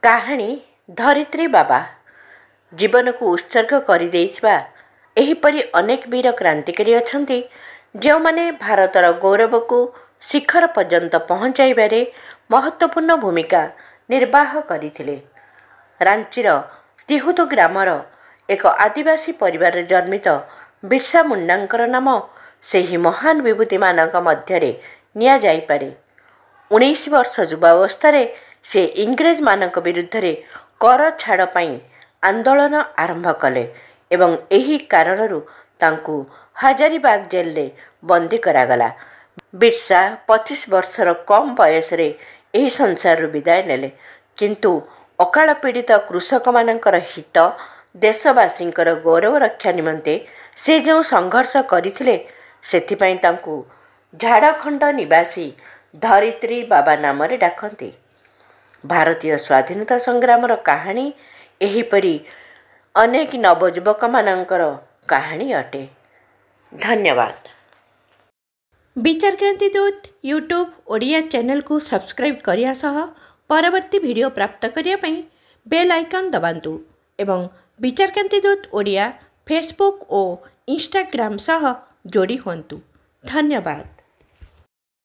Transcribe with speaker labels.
Speaker 1: କାହାଣୀ ଧରିତ୍ରୀ ବାବା ଜୀବନକୁ ଉତ୍ସର୍ଗ କରିଦେଇଥିବା ଏହିପରି ଅନେକ ବୀର କ୍ରାନ୍ତିକାରୀ ଅଛନ୍ତି ଯେଉଁମାନେ ଭାରତର ଗୌରବକୁ ଶିଖର ପର୍ଯ୍ୟନ୍ତ ପହଞ୍ଚାଇବାରେ ମହତ୍ତ୍ୱପୂର୍ଣ୍ଣ ଭୂମିକା ନିର୍ବାହ କରିଥିଲେ। ରାଞ୍ଚିର ତିହୁତ ଗ୍ରାମର ଏକ ଆଦିବାସୀ ପରିବାରରେ ଜନ୍ମିତ ବିର୍ସା ମୁଣ୍ଡାଙ୍କର ନାମ ସେହି ମହାନ ବିଭୂତିମାନଙ୍କ ମଧ୍ୟରେ ନିଆଯାଇପାରେ। 19 ବର୍ଷ ଯୁବାବସ୍ଥାରେ ସେ ଇଂରେଜମାନଙ୍କ ବିରୁଦ୍ଧରେ କର ଛାଡ଼ ପାଇଁ ଆନ୍ଦୋଳନ ଆରମ୍ଭ କଲେ ଏବଂ ଏହି କାରଣରୁ ତାଙ୍କୁ ହଜାରିବାଗ ଜେଲରେ ବନ୍ଦୀ କରାଗଲା। ବିର୍ସା 25 ବର୍ଷର କମ୍ ବୟସରେ ଏହି ସଂସାରରୁ ବିଦାୟ ନେଲେ, କିନ୍ତୁ ଅକାଳ ପୀଡ଼ିତ କୃଷକମାନଙ୍କର ହିତ, ଦେଶବାସୀଙ୍କର ଗୌରବ ରକ୍ଷା ନିମନ୍ତେ ସେ ଯେଉଁ ସଂଘର୍ଷ କରିଥିଲେ, ସେଥିପାଇଁ ତାଙ୍କୁ ଝାଡ଼ଖଣ୍ଡ ନିବାସୀ ଧରିତ୍ରୀ ବାବା ନାମରେ ଡାକନ୍ତି। ଭାରତୀୟ ସ୍ୱାଧୀନତା ସଂଗ୍ରାମର କାହାଣୀ ଏହିପରି ଅନେକ ନବଯୁବକମାନଙ୍କର କାହାଣୀ ଅଟେ। ଧନ୍ୟବାଦ। ବିଚାରକ୍ରାନ୍ତି ଦୂତ ୟୁଟ୍ୟୁବ ଓଡ଼ିଆ ଚ୍ୟାନେଲକୁ ସବସ୍କ୍ରାଇବ୍ କରିବା ସହ ପରବର୍ତ୍ତୀ ଭିଡ଼ିଓ ପ୍ରାପ୍ତ କରିବା ପାଇଁ ବେଲ୍ ଆଇକନ୍ ଦବାନ୍ତୁ ଏବଂ ବିଚାରକ୍ରାନ୍ତି ଦୂତ ଓଡ଼ିଆ ଫେସବୁକ୍ ଓ ଇନଷ୍ଟାଗ୍ରାମ ସହ ଯୋଡ଼ି ହୁଅନ୍ତୁ। ଧନ୍ୟବାଦ।